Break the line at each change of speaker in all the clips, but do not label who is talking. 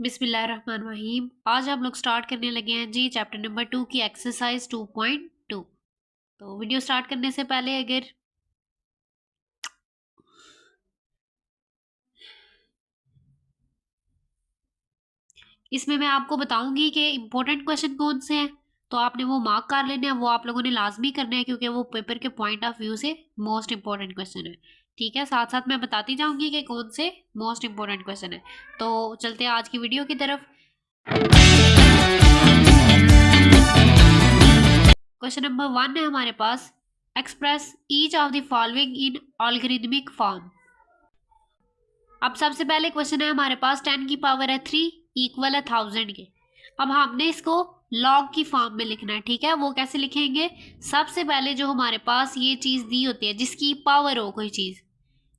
बिस्मिल्लाहिर्रहमानिर्रहीम। आज हम लोग स्टार्ट करने लगे हैं जी चैप्टर नंबर 2 की एक्सरसाइज 2.2। तो वीडियो स्टार्ट करने से पहले अगर इसमें मैं आपको बताऊंगी कि इम्पोर्टेंट क्वेश्चन कौन से हैं, तो आपने वो मार्क कर लेने हैं। वो आप लोगों ने लाजमी करना है क्योंकि वो पेपर के पॉइंट ऑफ व्यू से मोस्ट इम्पोर्टेंट क्वेश्चन है। ठीक है, साथ साथ मैं बताती जाऊंगी कि कौन से मोस्ट इम्पोर्टेंट क्वेश्चन है। तो चलते हैं आज की वीडियो की तरफ। क्वेश्चन नंबर 1 है हमारे पास, express each of the following in algorithmic form. अब सबसे पहले क्वेश्चन है हमारे पास 10 की पावर है 3 इक्वल है 1000 के। अब हमने इसको लॉग की फॉर्म में लिखना है। ठीक है, वो कैसे लिखेंगे? सबसे पहले जो हमारे पास ये चीज दी होती है, जिसकी पावर हो कोई चीज,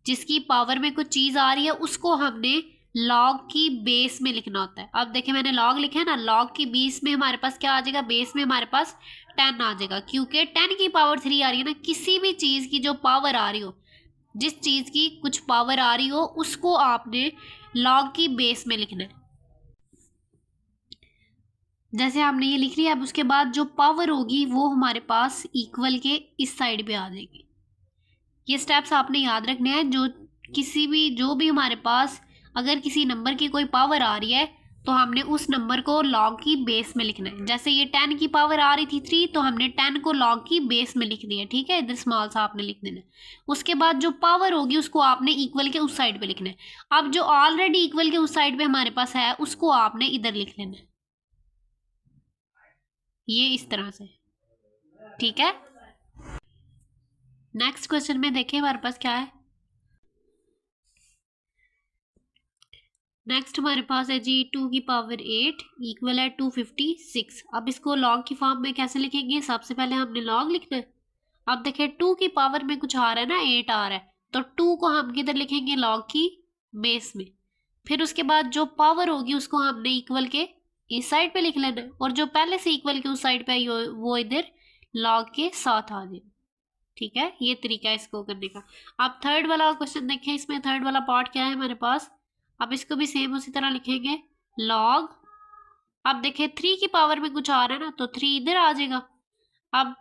जिसकी पावर में कुछ चीज आ रही है, उसको हमने लॉग की बेस में लिखना होता है। अब देखिए मैंने लॉग लिखा है ना, लॉग की बेस में हमारे पास क्या आ जाएगा? बेस में हमारे पास 10 आ जाएगा, क्योंकि 10 की पावर 3 आ रही है ना। किसी भी चीज की जो पावर आ रही हो, जिस चीज की कुछ पावर आ रही हो, उसको आपने लॉग की बेस में लिखना है। जैसे आपने ये लिख लिया, अब उसके बाद जो पावर होगी वो हमारे पास इक्वल के इस साइड पे आ जाएगी। ये स्टेप्स आपने याद रखने हैं। जो भी हमारे पास अगर किसी नंबर की कोई पावर आ रही है, तो हमने उस नंबर को लॉग की बेस में लिखना है। जैसे ये 10 की पावर आ रही थी 3, तो हमने 10 को लॉग की बेस में लिख दिया। ठीक है, इधर स्मॉल सा आपने लिख देना है। उसके बाद जो पावर होगी उसको आपने इक्वल के उस साइड पे लिखना है। अब जो ऑलरेडी इक्वल के उस साइड पे हमारे पास है, उसको आपने इधर लिख लेना है, ये इस तरह से। ठीक है, नेक्स्ट क्वेश्चन में देखिए हमारे पास क्या है। नेक्स्ट हमारे पास है जी 2 की पावर 8 इक्वल है 256। अब इसको लॉग की फॉर्म में कैसे लिखेंगे? सबसे पहले हमने लॉग लिखना है। अब देखिए 2 की पावर में कुछ आ रहा है ना, 8 आ रहा है, तो 2 को हम किधर लिखेंगे? लॉग की बेस में। फिर उसके बाद जो पावर होगी उसको हमने इक्वल के इस साइड पे लिख लेना है, और जो पहले से इक्वल के उस साइड पे है वो इधर लॉग के साथ आ जाए। ठीक है, ये तरीका है इसको करने का। अब थर्ड वाला क्वेश्चन देखें, इसमें थर्ड वाला पार्ट क्या है हमारे पास। अब इसको भी सेम उसी तरह लिखेंगे, लॉग। अब देखिए 3 की पावर में कुछ आ रहा है ना, तो 3 इधर आ जाएगा। अब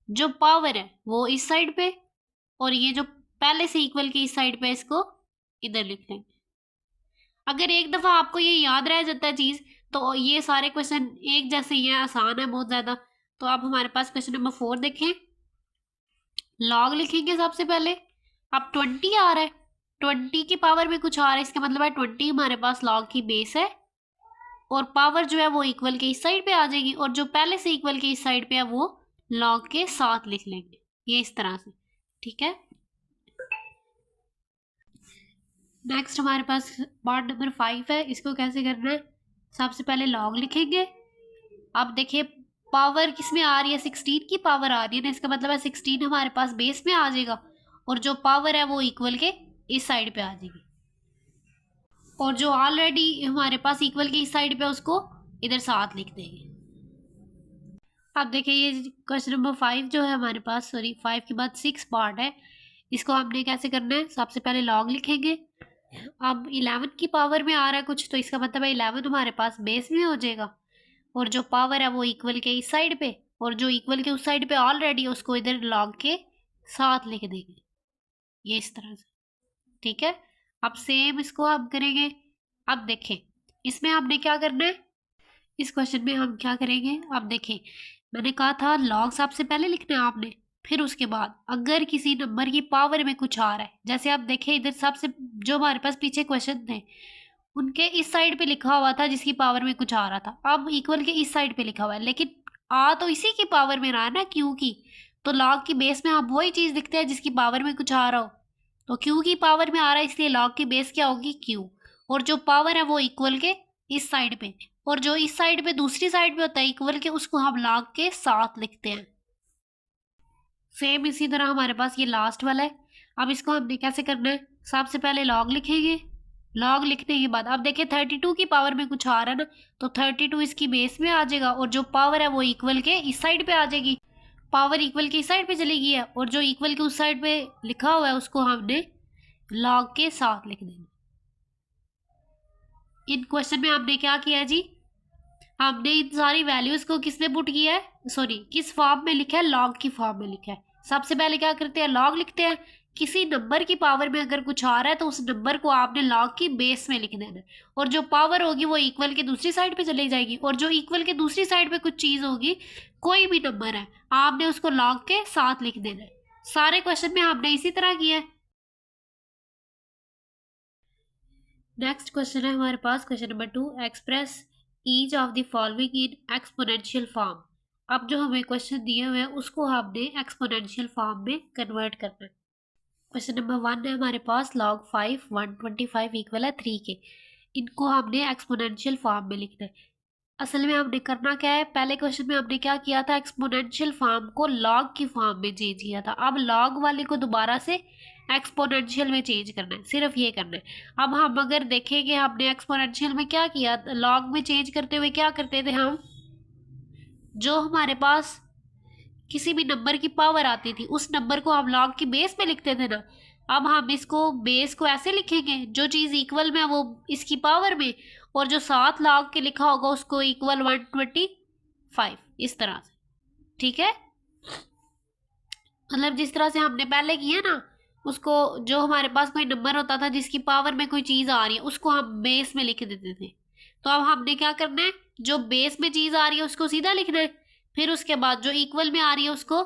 जो पावर है वो इस साइड पे, और ये जो पहले से इक्वल के इस साइड पे, इसको इधर लिख लेंगे। अगर एक दफा आपको ये याद रह जाता है चीज, तो ये सारे क्वेश्चन एक जैसे ही हैं, आसान है बहुत ज्यादा। तो अब हमारे पास क्वेश्चन नंबर 4 देखें। लॉग लिखेंगे सबसे पहले। अब 20 आ रहा है, 20 की पावर में कुछ आ रहा है, इसका मतलब है 20 हमारे पास लॉग की बेस है, और पावर जो है वो इक्वल के इस साइड पे आ जाएगी, और जो पहले से इक्वल के इस साइड पे है वो लॉग के साथ लिख लेंगे, ये इस तरह से। ठीक है, नेक्स्ट हमारे पास पार्ट नंबर 5 है। इसको कैसे करना है? सबसे पहले लॉग लिखेंगे। अब देखिए पावर किस में आ रही है? 16 की पावर आ रही है ना, इसका मतलब है 16 हमारे पास बेस में आ जाएगा, और जो पावर है वो इक्वल के इस साइड पे आ जाएगी, और जो ऑलरेडी हमारे पास इक्वल के इस साइड पे उसको इधर साथ लिख देंगे। अब देखिए ये क्वेश्चन नंबर 5 जो है हमारे पास, सॉरी 5 के बाद 6 पार्ट है। इसको हमने कैसे करना है? सबसे पहले लॉग लिखेंगे। अब 11 की पावर में आ रहा है कुछ, तो इसका मतलब है 11 हमारे पास बेस में हो जाएगा, और जो पावर है वो इक्वल के इस साइड पे, और जो इक्वल के उस साइड पे ऑलरेडी उसको इधर लॉग के साथ लिख देंगे, ये इस तरह से। ठीक है, अब सेम इसको हम करेंगे। अब देखें इसमें हमने क्या करना है, इस क्वेश्चन में हम क्या करेंगे। अब देखें मैंने कहा था लॉग सबसे पहले लिखना है आपने, फिर उसके बाद अगर किसी नंबर की पावर में कुछ आ रहा है, जैसे आप देखें इधर सबसे जो हमारे पास पीछे क्वेश्चन थे उनके इस साइड पे लिखा हुआ था जिसकी पावर में कुछ आ रहा था, अब इक्वल के इस साइड पे लिखा हुआ है, लेकिन आ तो इसी की पावर में रहा है ना, क्यू की। तो लॉग की बेस में आप वही चीज लिखते हैं जिसकी पावर में कुछ आ रहा हो, तो क्यू की पावर में आ रहा है, इसलिए लॉग की बेस क्या होगी? क्यू। और जो पावर है वो इक्वल के इस साइड पे, और जो इस साइड पे दूसरी साइड पे होता है इक्वल के, उसको हम लॉग के साथ लिखते हैं। सेम इसी तरह हमारे पास ये लास्ट वाला है। अब इसको हमने कैसे करना है? सबसे पहले लॉग लिखेंगे। लॉग लिखने के बाद अब देखिए 32 की पावर में कुछ आ रहा है ना, तो 32 इसकी बेस में आ जाएगा, और जो पावर है वो इक्वल के इस साइड पे आ जाएगी। पावर इक्वल के इस साइड पे चली गई है, और जो इक्वल के उस साइड पे लिखा हुआ है उसको हमने लॉग के साथ लिख देना। इन क्वेश्चन में हमने क्या किया जी, हमने इन सारी वैल्यूज को किस में पुट किया है, सॉरी किस फॉर्म में लिखा है, लॉग की फॉर्म में लिखा है। सबसे पहले क्या करते हैं, लॉग लिखते हैं। किसी नंबर की पावर में अगर कुछ आ रहा है तो उस नंबर को आपने लॉग की बेस में लिख देना है, और जो पावर होगी वो इक्वल के दूसरी साइड पे चली जाएगी, और जो इक्वल के दूसरी साइड पे कुछ चीज होगी, कोई भी नंबर है, आपने उसको लॉग के साथ लिख देना है। सारे क्वेश्चन में हमने इसी तरह किया है। नेक्स्ट क्वेश्चन है हमारे पास question number 2, express each of the following in exponential form. अब जो हमें क्वेश्चन दिए हुए हैं उसको हमने एक्सपोनेंशियल फॉर्म में कन्वर्ट करना है। क्वेश्चन नंबर 1 है हमारे पास, log 5 125 इक्वल है 3 के। इनको हमने एक्सपोनेंशियल फॉर्म में लिखना है। असल में हमने करना क्या है, पहले क्वेश्चन में हमने क्या किया था, एक्सपोनेंशियल फॉर्म को लॉग की फॉर्म में चेंज किया था। अब लॉग वाले को दोबारा से एक्सपोनेंशियल में चेंज करना है, सिर्फ ये करना है। अब हम अगर देखेंगे हमने एक्सपोनेंशियल में क्या किया, लॉग में चेंज करते हुए क्या करते थे हम, जो हमारे पास किसी भी नंबर की पावर आती थी उस नंबर को हम लॉग की बेस में लिखते थे ना। अब हम इसको बेस को ऐसे लिखेंगे, जो चीज़ इक्वल में वो इसकी पावर में, और जो साथ लॉग के लिखा होगा उसको इक्वल 125, इस तरह से। ठीक है, मतलब जिस तरह से हमने पहले किया ना, उसको जो हमारे पास कोई नंबर होता था जिसकी पावर में कोई चीज़ आ रही है उसको हम बेस में लिख देते थे। तो अब हमने क्या करना है, जो बेस में चीज़ आ रही है उसको सीधा लिखना है, फिर उसके बाद जो इक्वल में आ रही है उसको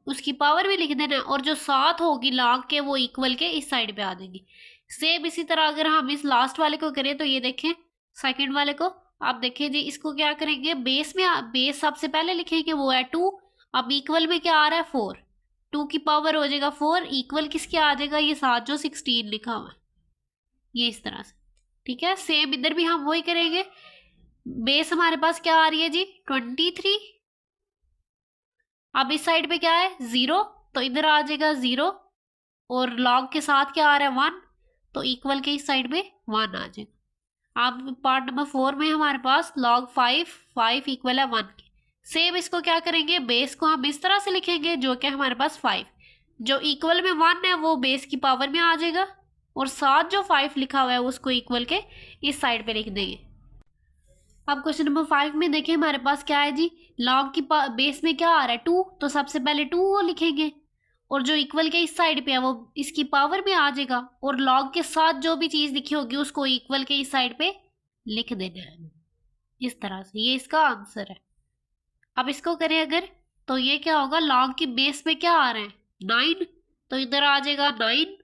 उसकी पावर भी लिख देना है, और जो साथ होगी लॉग के वो इक्वल के इस साइड पे आ जाएगी। सेम इसी तरह अगर हम इस लास्ट वाले को करें तो ये देखें, सेकंड वाले को आप देखें जी, इसको क्या करेंगे, बेस में बेस सबसे पहले लिखेंगे वो है 2। अब इक्वल में क्या आ रहा है 4, 2 की पावर हो जाएगा 4, इक्वल किसके आ जाएगा, ये साथ जो 16 लिखा हुआ है, ये इस तरह से। ठीक है, सेम इधर भी हम वही करेंगे। बेस हमारे पास क्या आ रही है जी 23, अब इस साइड पे क्या है 0, तो इधर आ जाएगा 0, और लॉग के साथ क्या आ रहा है 1, तो इक्वल के इस साइड पे 1 आ जाएगा। अब पार्ट नंबर 4 में हमारे पास log 5 इक्वल है 1 के। सेम इसको क्या करेंगे, बेस को हम इस तरह से लिखेंगे जो कि हमारे पास 5, जो इक्वल में 1 है वो बेस की पावर में आ जाएगा, और साथ जो 5 लिखा हुआ है उसको इक्वल के इस साइड पे लिख देंगे। अब क्वेश्चन नंबर 5 में देखिए हमारे पास क्या है जी, लॉग की बेस में क्या आ रहा है 2, तो सबसे पहले 2 वो लिखेंगे, और जो इक्वल के इस साइड पे है वो इसकी पावर में आ जाएगा, और लॉग के साथ जो भी चीज़ लिखी होगी उसको इक्वल के इस साइड पे लिख देना है, इस तरह से। ये इसका आंसर है। अब इसको करें अगर, तो ये क्या होगा, लॉग की बेस में क्या आ रहा है 9, तो इधर आ जाएगा 9।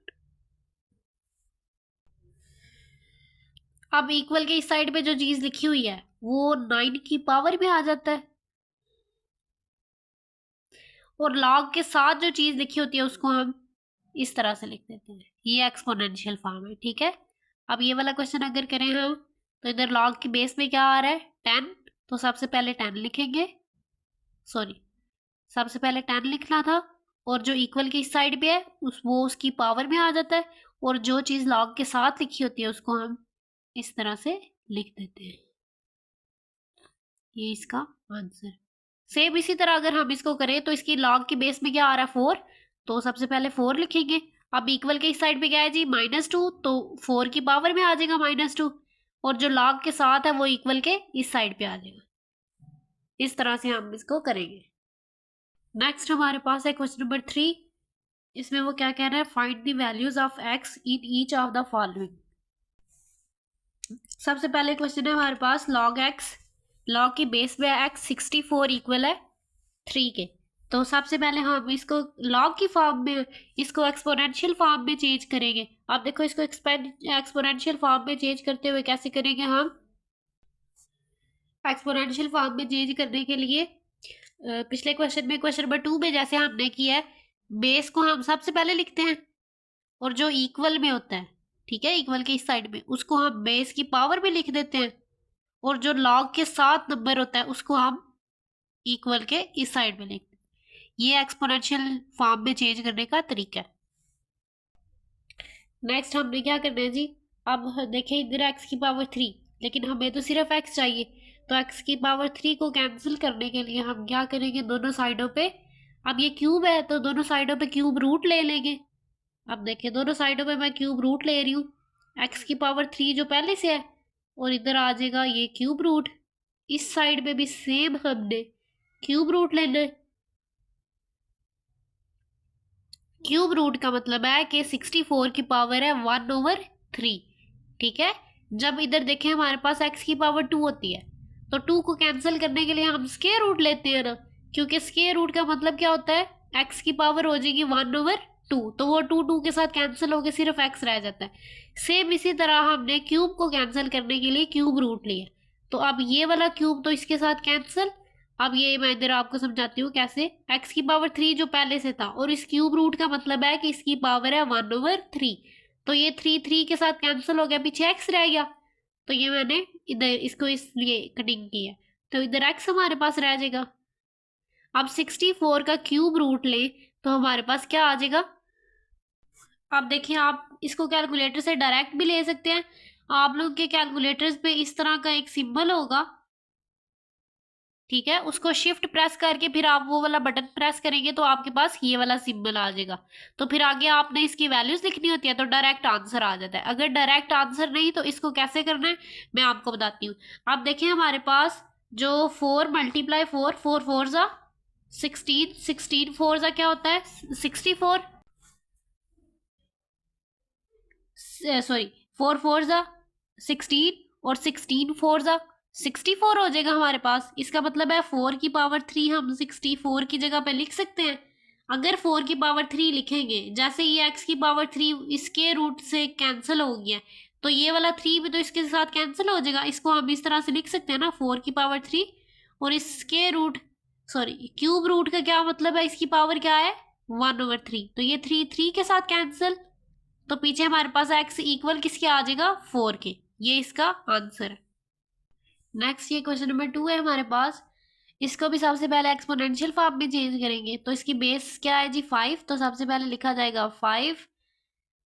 अब इक्वल के इस साइड पे जो चीज़ लिखी हुई है वो 9 की पावर में आ जाता है, और log के साथ जो चीज़ लिखी होती है उसको हम इस तरह से लिख देते हैं। ये एक्सपोनेंशियल फॉर्म है। ठीक है, अब ये वाला क्वेश्चन अगर करें हम, तो इधर log के बेस में क्या आ रहा है 10, तो सबसे पहले 10 लिखेंगे, सॉरी सबसे पहले 10 लिखना था, और जो इक्वल की इस साइड पे है वो उसकी पावर में आ जाता है, और जो चीज़ log के साथ लिखी होती है उसको हम इस तरह से लिख देते हैं। ये इसका आंसर। सेम इसी तरह अगर हम इसको करें तो इसकी लॉग की बेस में क्या आ रहा है 4, तो सबसे पहले 4 लिखेंगे। अब इक्वल के इस साइड पे क्या है जी -2, तो 4 की पावर में आ जाएगा -2, और जो लॉग के साथ है वो इक्वल के इस साइड पे आ जाएगा। इस तरह से हम इसको करेंगे। नेक्स्ट हमारे पास है क्वेश्चन नंबर 3। इसमें वो क्या कह रहा है, find the values of x in each of the following. सबसे पहले क्वेश्चन है हमारे पास log x, log की बेस में x 64 इक्वल है 3 के। तो सबसे पहले हम इसको log की फॉर्म में, इसको एक्सपोनेंशियल फॉर्म में चेंज करेंगे। अब देखो इसको एक्सपोनेंशियल फॉर्म में चेंज करते हुए कैसे करेंगे हम, एक्सपोनेंशियल फॉर्म में चेंज करने के लिए पिछले क्वेश्चन में, क्वेश्चन नंबर 2 में जैसे हमने किया है, बेस को हम सबसे पहले लिखते हैं, और जो इक्वल में होता है, ठीक है, इक्वल के इस साइड में उसको हम बेस की पावर में लिख देते हैं, और जो लॉग के साथ नंबर होता है उसको हम इक्वल के इस साइड में लिखते हैं। ये एक्सपोनेंशियल फॉर्म में चेंज करने का तरीका है। नेक्स्ट हमने क्या करना है जी, अब देखें इधर x की पावर 3, लेकिन हमें तो सिर्फ x चाहिए, तो x की पावर 3 को कैंसिल करने के लिए हम क्या करेंगे, दोनों साइडों पे, अब ये क्यूब है तो दोनों साइडों पे क्यूब रूट ले लेंगे। अब देखिए दोनों साइडों पे मैं क्यूब रूट ले रही हूँ, x की पावर 3 जो पहले से है और इधर आ जाएगा ये क्यूब रूट। इस साइड पे भी सेम हमने क्यूब रूट लेना है। क्यूब रूट का मतलब है कि 64 की पावर है 1/3। ठीक है, जब इधर देखें हमारे पास x की पावर 2 होती है, तो 2 को कैंसिल करने के लिए हम स्क्वायर रूट लेते हैं ना, क्योंकि स्क्वायर रूट का मतलब क्या होता है, x की पावर हो जाएगी 1/2, तो वो 2 के साथ कैंसिल होकर सिर्फ x रह जाता है। सेम इसी तरह हमने क्यूब को कैंसिल करने के लिए क्यूब रूट लिया, तो अब ये वाला क्यूब तो इसके साथ कैंसिल। अब ये मैं इधर आपको समझाती हूँ कैसे। x की पावर 3 जो पहले से था, और इस क्यूब रूट का मतलब है कि इसकी पावर है 1/3, तो ये 3 के साथ कैंसिल हो गया, पीछे x रह गया, तो ये मैंने इधर इसको इसलिए कटिंग की है, तो इधर x हमारे पास रह जाएगा। अब 64 का क्यूब रूट ले तो हमारे पास क्या आ जाएगा। अब देखिए, आप इसको कैलकुलेटर से डायरेक्ट भी ले सकते हैं। आप लोग के कैलकुलेटर्स पे इस तरह का एक सिंबल होगा, ठीक है, उसको शिफ्ट प्रेस करके फिर आप वो वाला बटन प्रेस करेंगे तो आपके पास ये वाला सिंबल आ जाएगा। तो फिर आगे आपने इसकी वैल्यूज लिखनी होती है, तो डायरेक्ट आंसर आ जाता है। अगर डायरेक्ट आंसर नहीं तो इसको कैसे करना है मैं आपको बताती हूँ। अब देखिए हमारे पास जो 4 × 4, 4 4 जा 16, 16 4 जा क्या होता है 64, सॉरी 4 4 जा 16 और 16 4 जा 64 हो जाएगा हमारे पास। इसका मतलब है 4 की पावर 3 हम 64 की जगह पे लिख सकते हैं। अगर 4 की पावर 3 लिखेंगे, जैसे ये x की पावर 3 इसके रूट से कैंसिल हो गया, तो ये वाला 3 भी तो इसके साथ कैंसिल हो जाएगा। इसको हम इस तरह से लिख सकते हैं ना, 4 की पावर 3 और इसके रूट, सॉरी क्यूब रूट का क्या मतलब है, इसकी पावर क्या है 1/3, तो ये 3 के साथ कैंसिल, तो पीछे हमारे पास x इक्वल किसके आ जाएगा 4 के। ये इसका आंसर है। नेक्स्ट ये क्वेश्चन नंबर 2 है हमारे पास। इसको भी सबसे पहले एक्सपोनेंशियल फॉर्म में चेंज करेंगे, तो इसकी बेस क्या है जी 5, तो सबसे पहले लिखा जाएगा 5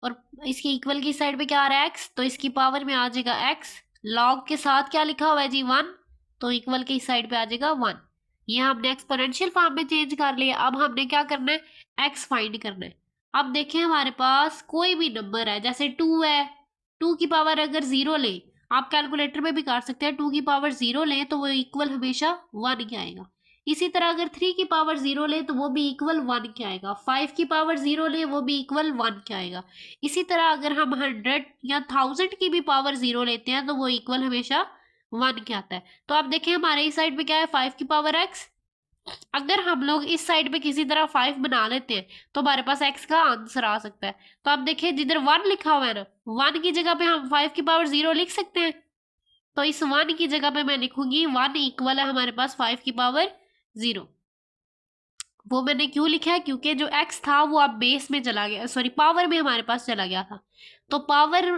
और इसके इक्वल की साइड पे क्या आ रहा है x, तो इसकी पावर में आ जाएगा x। लॉग के साथ क्या लिखा हुआ है जी 1, तो इक्वल की साइड पे आ जाएगा 1। ये हमने एक्सपोनेंशियल फॉर्म में चेंज कर लिया। अब हमने क्या करना है x फाइंड करना है। अब देखें हमारे पास कोई भी नंबर है, जैसे 2 है, 2 की पावर अगर 0 ले, आप कैलकुलेटर में भी कर सकते हैं, 2 की पावर 0 ले तो वो इक्वल हमेशा 1 के आएगा। इसी तरह अगर 3 की पावर 0 ले तो वो भी इक्वल 1 के आएगा। 5 की पावर 0 ले वो भी इक्वल 1 के आएगा। इसी तरह अगर हम 100 या 1000 की भी पावर 0 लेते हैं तो वो इक्वल हमेशा 1 के आता है। तो आप देखें हमारे इस साइड पे क्या है 5 की पावर x। अगर हम लोग इस साइड पे किसी तरह 5 बना लेते हैं तो हमारे पास x का आंसर आ सकता है। तो आप देखिए जिधर 1 लिखा हुआ है ना, 1 की जगह पे हम 5 की पावर 0 लिख सकते हैं। तो इस 1 की जगह पे मैं लिखूंगी 1 इक्वल है हमारे पास 5 की पावर 0। वो मैंने क्यों लिखा है, क्योंकि जो x था वो अब बेस में चला गया, सॉरी पावर में हमारे पास चला गया था। तो पावर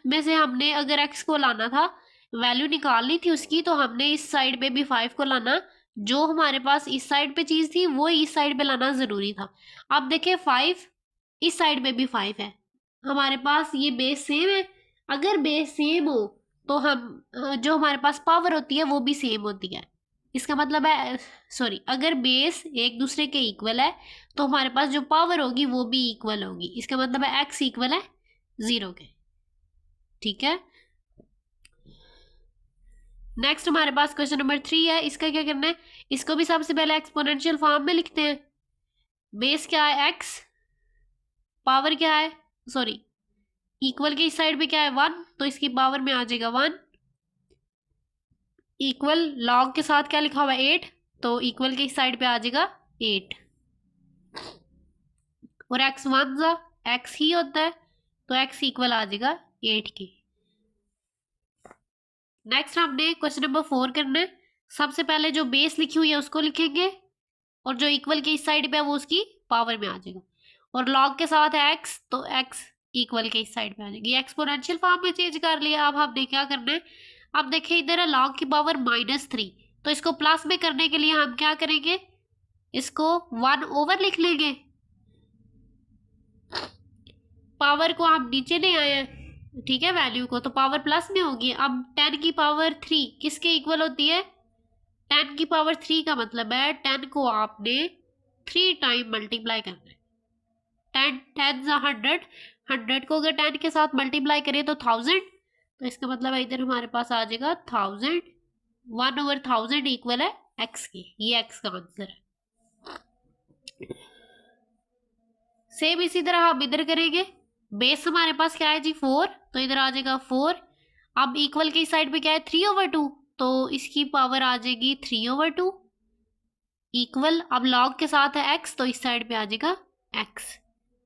में से हमने अगर x को लाना था, वैल्यू निकालनी थी उसकी, तो हमने इस साइड पे भी 5 को लाना, जो हमारे पास इस साइड पे चीज थी वो इस साइड पे लाना जरूरी था। अब देखें 5 इस साइड पे भी 5 है, हमारे पास ये बेस सेम है। अगर बेस सेम हो तो हम जो हमारे पास पावर होती है वो भी सेम होती है। इसका मतलब है, सॉरी अगर बेस एक दूसरे के इक्वल है तो हमारे पास जो पावर होगी वो भी इक्वल होगी। इसका मतलब है x इक्वल है 0 के। ठीक है, नेक्स्ट हमारे पास क्वेश्चन नंबर 3 है। इसका क्या करना है, इसको भी सबसे पहले एक्सपोनेंशियल फॉर्म में लिखते हैं। बेस क्या है x, पावर क्या है, सॉरी इक्वल के इस साइड पे क्या है 1, तो इसकी पावर में आ जाएगा 1। इक्वल लॉग के साथ क्या लिखा हुआ है 8, तो इक्वल के इस साइड पे आ जाएगा 8। और x 1 जा x ही होता है, तो x इक्वल आ जाएगा 8 की। नेक्स्ट हमने क्वेश्चन नंबर 4 करना है। सबसे पहले जो बेस लिखी हुई है उसको लिखेंगे, और जो इक्वल के इस साइड पे है वो उसकी पावर में आ जाएगा। और लॉग के साथ है x, तो x इक्वल के इस साइड पे आ जाएगी। एक्सपोनेंशियल फॉर्म में चेंज कर लिया। अब हमने क्या करना है, अब देखिए इधर है लॉग की पावर -3, तो इसको प्लस में करने के लिए हम क्या करेंगे, इसको 1 ओवर लिख लेंगे। पावर को हम नीचे ले आए हैं, ठीक है, वैल्यू को, तो पावर प्लस में होगी। अब 10 की पावर 3 किसके इक्वल होती है, 10 की पावर 3 का मतलब है 10 को आपने 3 टाइम मल्टीप्लाई करना है। 10 10 100, 100 को अगर 10 के साथ मल्टीप्लाई करें तो 1000, तो इसका मतलब है इधर हमारे पास आ जाएगा 1000, 1/1000 इक्वल है x के। ये x का आंसर है। सेम इसी तरह हम इधर करेंगे। बेस हमारे पास क्या है जी 4, तो इधर आ जाएगा 4। अब इक्वल की साइड पे क्या है 3/2, तो इसकी पावर आ जाएगी 3/2 इक्वल। अब लॉग के साथ है x, तो इस साइड पे आ जाएगा x।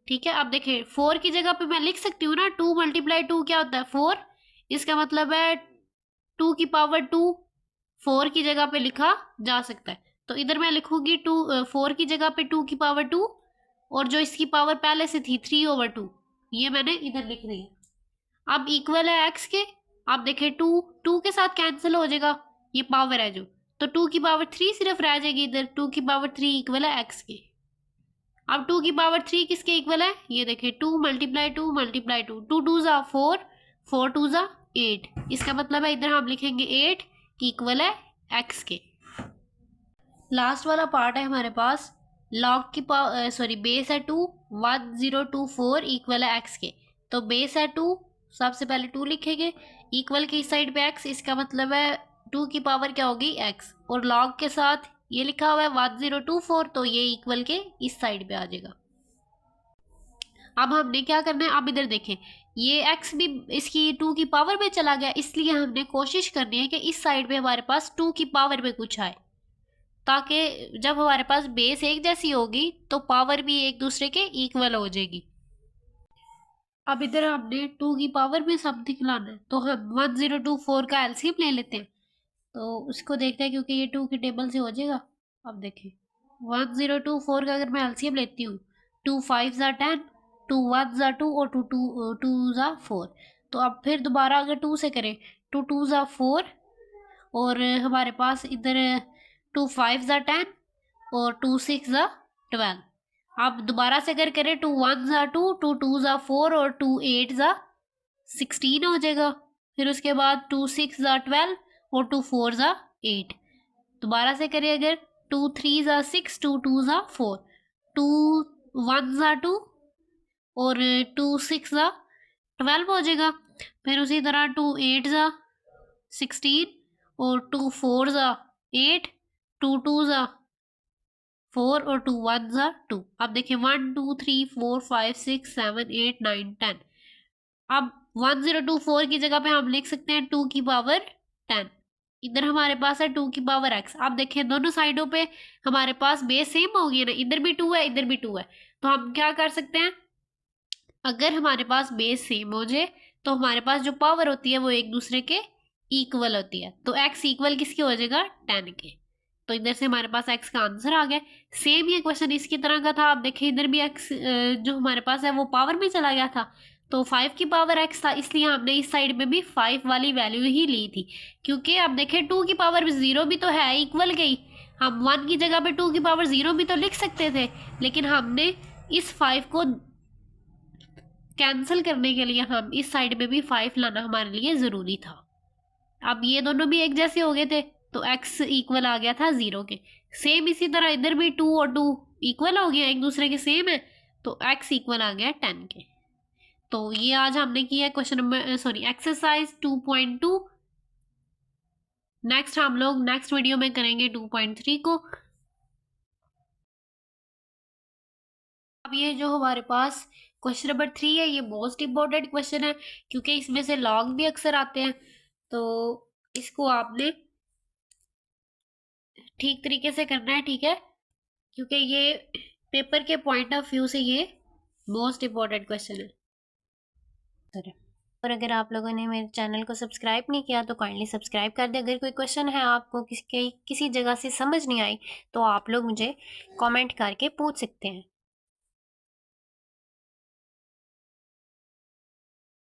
ठीक है, अब देखिए 4 की जगह पे मैं लिख सकती हूँ ना 2 × 2 क्या होता है 4। इसका मतलब है 2 की पावर 2 4 की जगह पे लिखा जा सकता है। तो इधर मैं लिखूंगी 4 की जगह पे 2 की पावर 2, और जो इसकी पावर पहले से थी 3/2, ये मैंने इधर लिख दी है। अब इक्वल है x के। अब देखिए 2 के साथ कैंसिल हो जाएगा, ये पावर है जो, तो 2 की पावर 3 सिर्फ रह जाएगी इधर। 2 की पावर 3 इक्वल है x के। अब 2 की पावर 3 किसके इक्वल है, ये देखिए 2 × 2 × 2, 2 2 ज़ा 4, 4 2 ज़ा 8। इसका मतलब है इधर हम लिखेंगे 8 इक्वल है x के। लास्ट वाला पार्ट है हमारे पास, लॉग की पावर बेस है 2, 1024 इक्वल है x के। तो बेस है 2, सबसे पहले 2 लिखेंगे, इक्वल की साइड पे x, इसका मतलब है 2 की पावर क्या होगी x, और लॉग के साथ ये लिखा हुआ है 1024, तो ये इक्वल के इस साइड पे आ जाएगा। अब हमने क्या करना है, अब इधर देखें ये x भी इसकी 2 की पावर में चला गया, इसलिए हमने कोशिश करनी है कि इस साइड पे हमारे पास 2 की पावर में कुछ आए, ताकि जब हमारे पास बेस एक जैसी होगी तो पावर भी एक दूसरे के इक्वल हो जाएगी। अब इधर हमने 2 की पावर में समथिंग लाना है, तो हम 1024 का एलसीएम ले लेते हैं। तो उसको देखते हैं, क्योंकि ये 2 की टेबल से हो जाएगा। अब देखें 1024 का अगर मैं एलसीएम लेती हूँ, 2 5 ज़ा 10, 2 1 ज़ा 2, और 2 ज़ा 4। तो अब फिर दोबारा अगर 2 से करें, 2 2 ज़ा 4, और हमारे पास इधर 2 5 ज़ा 10, और 2 6 ज़ा 12। अब दोबारा से अगर करें 2 1 ज़ा 2, 2 2 ज़ा 4, और 2 8 ज़ा 16 हो जाएगा। फिर उसके बाद 2 6 ज़ा 12, और 2 4 ज़ा 8। दोबारा से करें अगर 2 3 ज़ा 6, 2 2 ज़ा 4, 2 1 ज़ा 2, और 2 6 ज़ा 12 हो जाएगा। फिर उसी तरह 2 8 ज़ा 16, और 2 4 ज़ा 8, 2 2 ज़ा 4, और 2 1 ज़ा 2। अब देखिए 1 2 3 4 5 6 7 8 9 10। अब 1024 की जगह पे हम लिख सकते हैं 2 की पावर 10। इधर हमारे पास है 2 की पावर x। अब देखिए दोनों साइडों पे हमारे पास बेस सेम हो गई ना, इधर भी 2 है इधर भी 2 है। तो हम क्या कर सकते हैं, अगर हमारे पास बेस सेम हो जाए तो हमारे पास जो पावर होती है वो एक दूसरे के इक्वल होती है। तो x इक्वल किसके हो जाएगा 10 के। तो इधर से हमारे पास x का आंसर आ गया। सेम ये क्वेश्चन इसकी तरह का था। आप देखिए इधर भी x जो हमारे पास है वो पावर में चला गया था, तो 5 की पावर x था, इसलिए हमने इस साइड में भी 5 वाली वैल्यू ही ली थी। क्योंकि अब देखिए 2 की पावर 0 भी तो है, इक्वल गई। हम 1 की जगह पे 2 की पावर 0 भी तो लिख सकते थे, लेकिन हमने इस 5 को कैंसिल करने के लिए हम इस साइड में भी 5 लाना हमारे लिए ज़रूरी था। अब ये दोनों भी एक जैसे हो गए थे, तो x इक्वल आ गया था 0 के। सेम इसी तरह इधर भी 2 और 2 इक्वल हो गया, एक दूसरे के सेम है, तो x इक्वल आ गया 10 के। तो ये आज हमने किया क्वेश्चन नंबर एक्सरसाइज 2.2। नेक्स्ट हम लोग नेक्स्ट वीडियो में करेंगे 2.3 को। अब ये जो हमारे पास क्वेश्चन नंबर 3 है, ये मोस्ट इम्पोर्टेंट क्वेश्चन है, क्योंकि इसमें से लॉग भी अक्सर आते हैं। तो इसको आपने ठीक तरीके से करना है, ठीक है, क्योंकि ये पेपर के पॉइंट ऑफ व्यू से ये मोस्ट इम्पोर्टेंट क्वेश्चन है।
और अगर आप लोगों ने मेरे चैनल को सब्सक्राइब नहीं किया तो काइंडली सब्सक्राइब कर दें। अगर कोई क्वेश्चन है आपको किसी जगह से समझ नहीं आई तो आप लोग मुझे कमेंट करके पूछ सकते हैं।